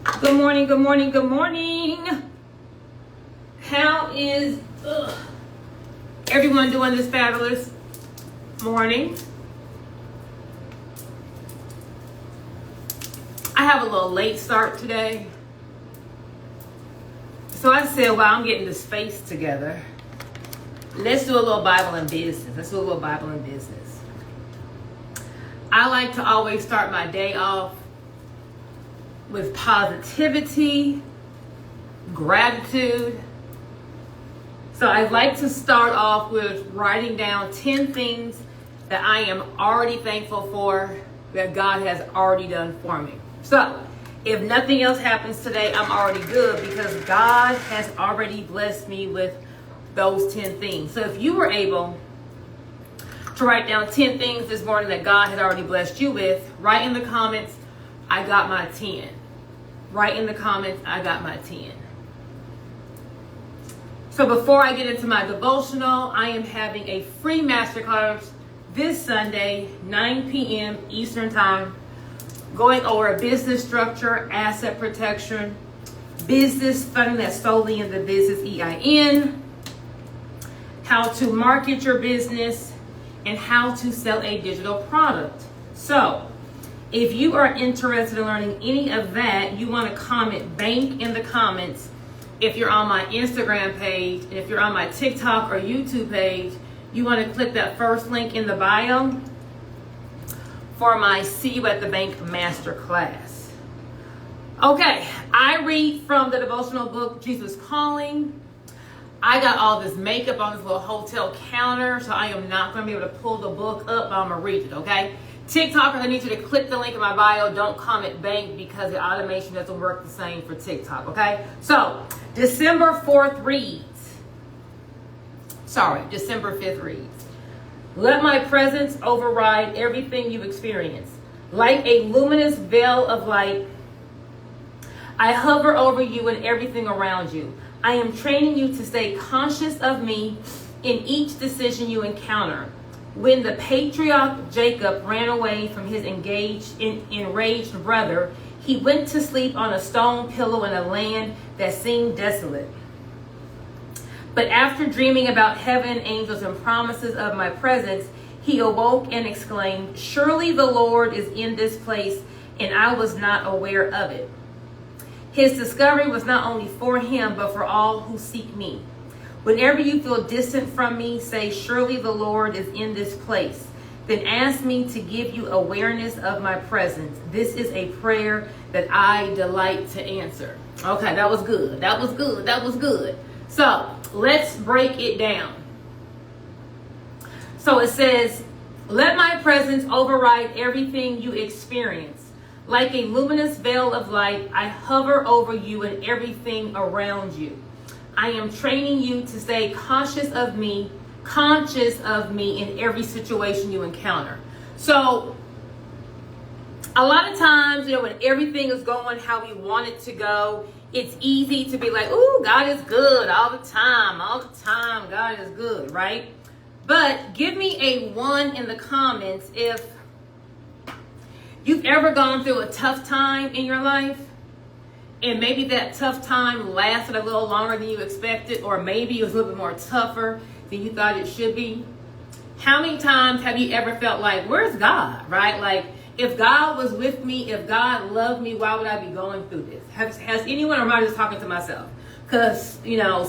Good morning, good morning, good morning. How is everyone doing this fabulous morning? I have a little late start today. So I said, well, I'm getting this space together. Let's do a little Bible and business. I like to always start my day off with positivity, gratitude. So I'd like to start off with writing down 10 things that I am already thankful for that God has already done for me. So if nothing else happens today, I'm already good because God has already blessed me with those 10 things. So if you were able to write down 10 things this morning that God has already blessed you with, write in the comments, I got my 10. Write in the comments, I got my 10. So before I get into my devotional, I am having a free masterclass this Sunday, 9 p.m. Eastern Time, going over business structure, asset protection, business funding that's solely in the business EIN, how to market your business, and how to sell a digital product. So if you are interested in learning any of that, you want to comment bank in the comments. If you're on my Instagram page, and if you're on my TikTok or YouTube page, you want to click that first link in the bio for my See You at the Bank Masterclass. Okay, I read from the devotional book, Jesus Calling. I got all this makeup on this little hotel counter, so I am not going to be able to pull the book up, but I'm going to read it, okay? TikTokers, I need you to click the link in my bio. Don't comment bank because the automation doesn't work the same for TikTok, okay? So, December 5th reads, let my presence override everything you experience. Like a luminous veil of light, I hover over you and everything around you. I am training you to stay conscious of me in each decision you encounter. When the patriarch Jacob ran away from his enraged brother, he went to sleep on a stone pillow in a land that seemed desolate. But after dreaming about heaven, angels, and promises of my presence, he awoke and exclaimed, surely the Lord is in this place, and I was not aware of it. His discovery was not only for him, but for all who seek me. Whenever you feel distant from me, say, surely the Lord is in this place. Then ask me to give you awareness of my presence. This is a prayer that I delight to answer. Okay, that was good. So let's break it down. So it says, let my presence override everything you experience. Like a luminous veil of light, I hover over you and everything around you. I am training you to stay conscious of me in every situation you encounter. So a lot of times, when everything is going how we want it to go, it's easy to be like, ooh, God is good all the time, God is good, right? But give me a 1 in the comments if you've ever gone through a tough time in your life, and maybe that tough time lasted a little longer than you expected, or maybe it was a little bit more tougher than you thought it should be. How many times have you ever felt like, where's God, right? Like, if God was with me, if God loved me, why would I be going through this? Has anyone, or am I just talking to myself? Because,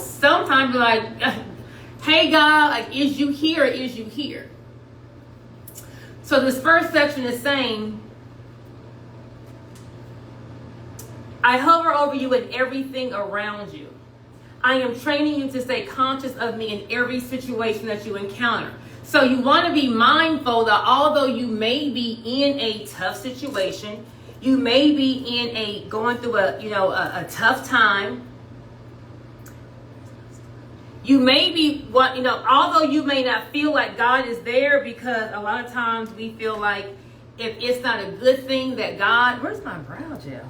sometimes you're like, hey, God, like, is you here or is you here? So this first section is saying, I hover over you and everything around you. I am training you to stay conscious of me in every situation that you encounter. So you want to be mindful that although you may be in a tough situation, you may be going through a tough time. You may be although you may not feel like God is there, because a lot of times we feel like if it's not a good thing that God, where's my brow gel?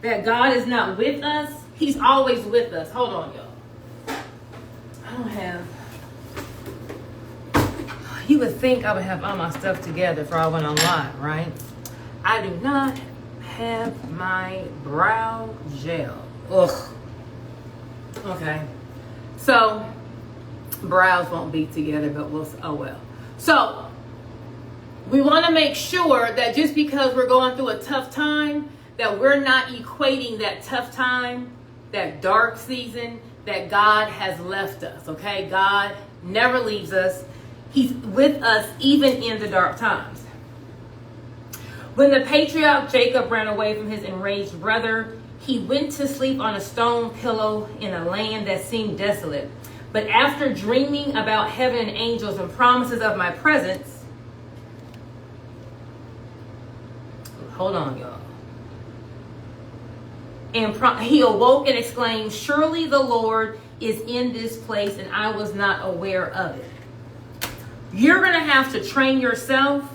That God is not with us. He's always with us. Hold on, y'all. I don't have. You would think I would have all my stuff together before I went on live, right? I do not have my brow gel. Ugh. Okay. So, brows won't be together, but oh well. So, we want to make sure that just because we're going through a tough time, that we're not equating that tough time, that dark season, that God has left us, okay? God never leaves us. He's with us even in the dark times. When the patriarch Jacob ran away from his enraged brother, he went to sleep on a stone pillow in a land that seemed desolate. But after dreaming about heaven and angels and promises of my presence, hold on, y'all. And he awoke and exclaimed, surely the Lord is in this place and I was not aware of it. You're going to have to train yourself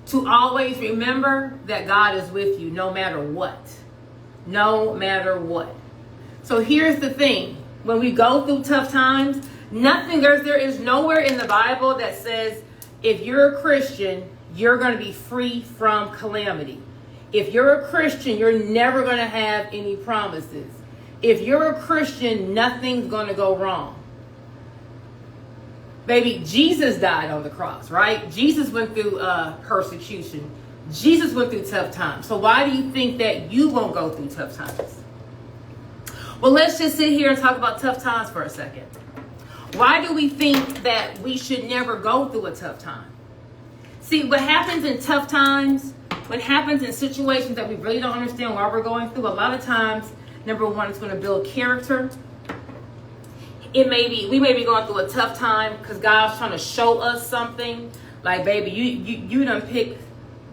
to always remember that God is with you no matter what. No matter what. So here's the thing. When we go through tough times, there is nowhere in the Bible that says if you're a Christian, you're going to be free from calamity. If you're a Christian, you're never going to have any promises. If you're a Christian, nothing's going to go wrong. Baby, Jesus died on the cross, right? Jesus went through persecution. Jesus went through tough times. So why do you think that you won't go through tough times? Well, let's just sit here and talk about tough times for a second. Why do we think that we should never go through a tough time? See, what happens in tough times, what happens in situations that we really don't understand why we're going through, a lot of times, number one, it's going to build character. We may be going through a tough time because God's trying to show us something. Like, baby, you done picked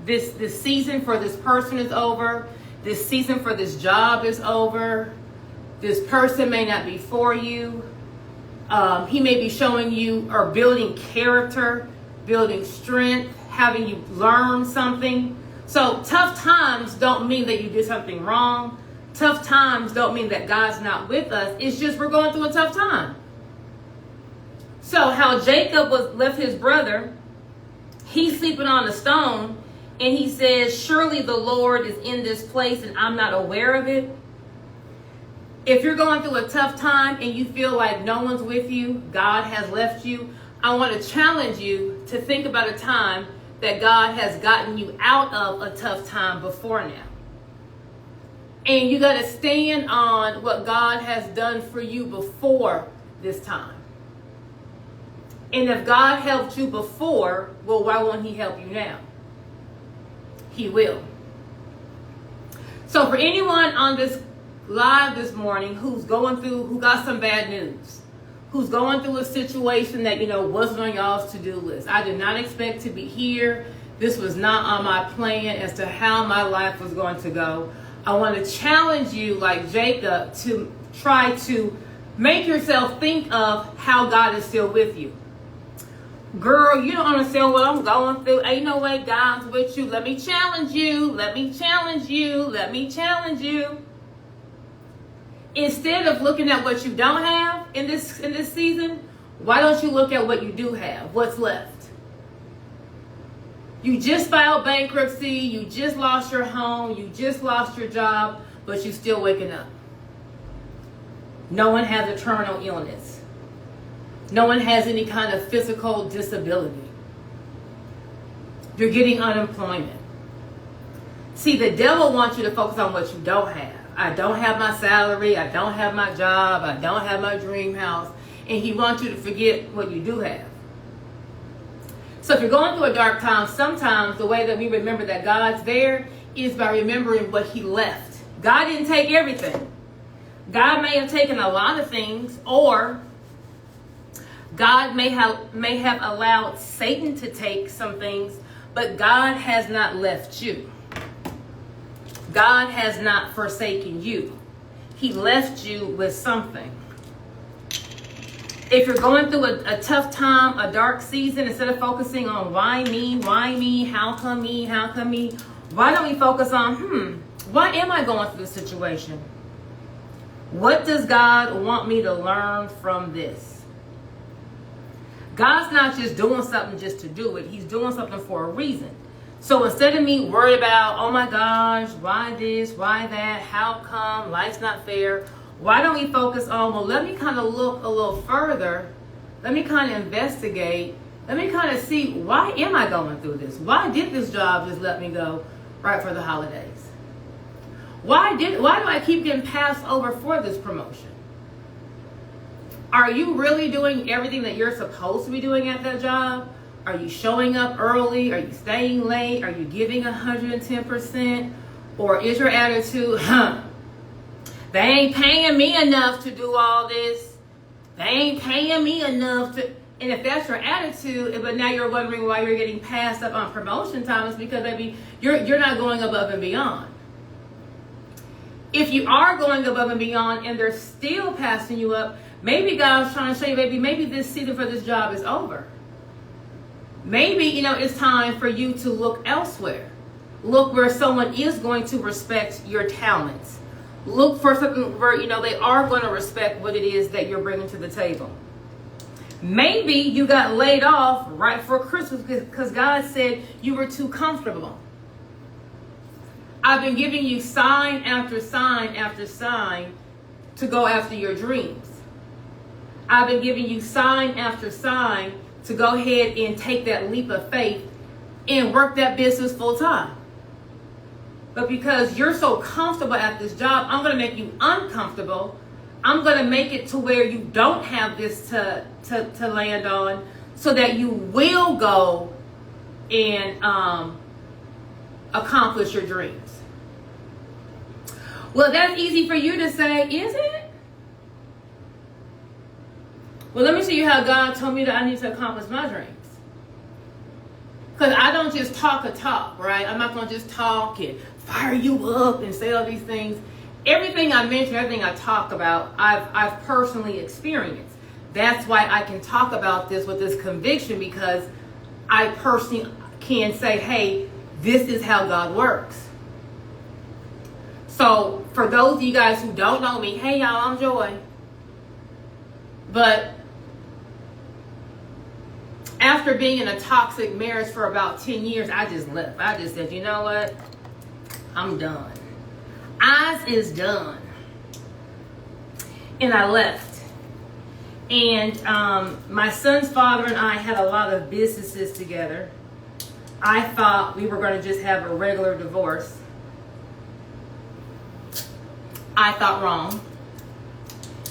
this season for this person is over. This season for this job is over. This person may not be for you. He may be showing you or building character, building strength, having you learn something. So tough times don't mean that you did something wrong. Tough times don't mean that God's not with us. It's just we're going through a tough time. So how Jacob left his brother, he's sleeping on a stone, and he says, surely the Lord is in this place and I'm not aware of it. If you're going through a tough time and you feel like no one's with you, God has left you, I want to challenge you to think about a time that God has gotten you out of a tough time before now. And you got to stand on what God has done for you before this time. And if God helped you before, well, why won't he help you now? He will. So for anyone on this live this morning who got some bad news, who's going through a situation that, wasn't on y'all's to-do list. I did not expect to be here. This was not on my plan as to how my life was going to go. I want to challenge you, like Jacob, to try to make yourself think of how God is still with you. Girl, you don't understand what I'm going through. Ain't no way God's with you. Let me challenge you. Let me challenge you. Let me challenge you. Instead of looking at what you don't have in this season, why don't you look at what you do have? What's left? You just filed bankruptcy. You just lost your home. You just lost your job, but you're still waking up. No one has a terminal illness. No one has any kind of physical disability. You're getting unemployment. See, the devil wants you to focus on what you don't have. I don't have my salary. I don't have my job. I don't have my dream house. And he wants you to forget what you do have. So if you're going through a dark time, sometimes the way that we remember that God's there is by remembering what he left. God didn't take everything. God may have taken a lot of things, or God may have allowed Satan to take some things, but God has not left you. God has not forsaken you. He left you with something. If you're going through a tough time, a dark season, instead of focusing on why me, how come me, why don't we focus on, why am I going through this situation? What does God want me to learn from this? God's not just doing something just to do it. He's doing something for a reason. So instead of me worried about, oh my gosh, why this, why that, how come, life's not fair, why don't we focus on, well, let me kind of look a little further, let me kind of investigate, let me kind of see, why am I going through this? Why did this job just let me go right for the holidays? Why do I keep getting passed over for this promotion? Are you really doing everything that you're supposed to be doing at that job? Are you showing up early? Are you staying late? Are you giving 110%? Or is your attitude, they ain't paying me enough to do all this. They ain't paying me enough to... And if that's your attitude, but now you're wondering why you're getting passed up on promotion time, it's because maybe you're not going above and beyond. If you are going above and beyond and they're still passing you up, maybe God's trying to show you, baby, maybe this season for this job is over. Maybe, it's time for you to look elsewhere. Look where someone is going to respect your talents. Look for something where, they are going to respect what it is that you're bringing to the table. Maybe you got laid off right for Christmas because God said you were too comfortable. I've been giving you sign after sign after sign to go after your dreams. I've been giving you sign after sign to go ahead and take that leap of faith and work that business full time. But because you're so comfortable at this job, I'm going to make you uncomfortable. I'm going to make it to where you don't have this to land on so that you will go and accomplish your dreams. Well, that's easy for you to say, is it? Well, let me show you how God told me that I need to accomplish my dreams. Because I don't just talk a talk, right? I'm not going to just talk and fire you up and say all these things. Everything I mention, everything I talk about, I've personally experienced. That's why I can talk about this with this conviction, because I personally can say, hey, this is how God works. So for those of you guys who don't know me, hey y'all, I'm Joy. But after being in a toxic marriage for about 10 years, I just left. I just said, you know what? I'm done. Oz is done. And I left. And my son's father and I had a lot of businesses together. I thought we were going to just have a regular divorce. I thought wrong.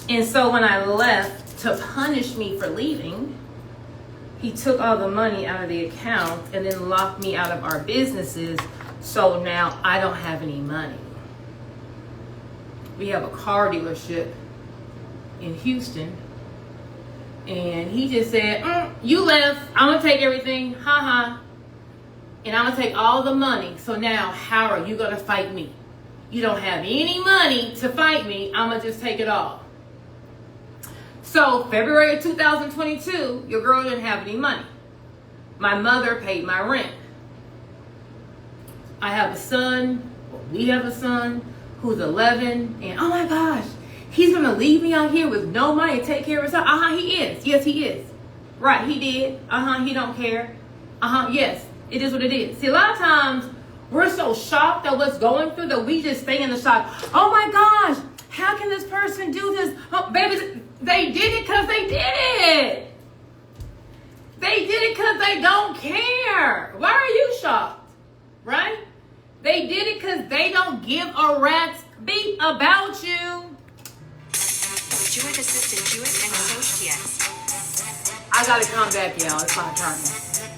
And so when I left, to punish me for leaving, he took all the money out of the account and then locked me out of our businesses. So now I don't have any money. We have a car dealership in Houston. And he just said, you left. I'm going to take everything. And I'm going to take all the money. So now how are you going to fight me? You don't have any money to fight me. I'm going to just take it all. So February of 2022, your girl didn't have any money. My mother paid my rent. I have a son, we have a son who's 11, and oh my gosh, he's going to leave me out here with no money to take care of himself. He is. Yes, he is. Right, he did. He don't care. Yes, it is what it is. See, a lot of times, we're so shocked at what's going through that we just stay in the shock. Oh my gosh, how can this person do this? Oh, baby, they did it because they did it. They did it because they don't care. Why are you shocked? Right? They did it because they don't give a rat's beep about you. Jewett Assistant Jewett and Coach TX. I gotta come back, y'all. It's my turn.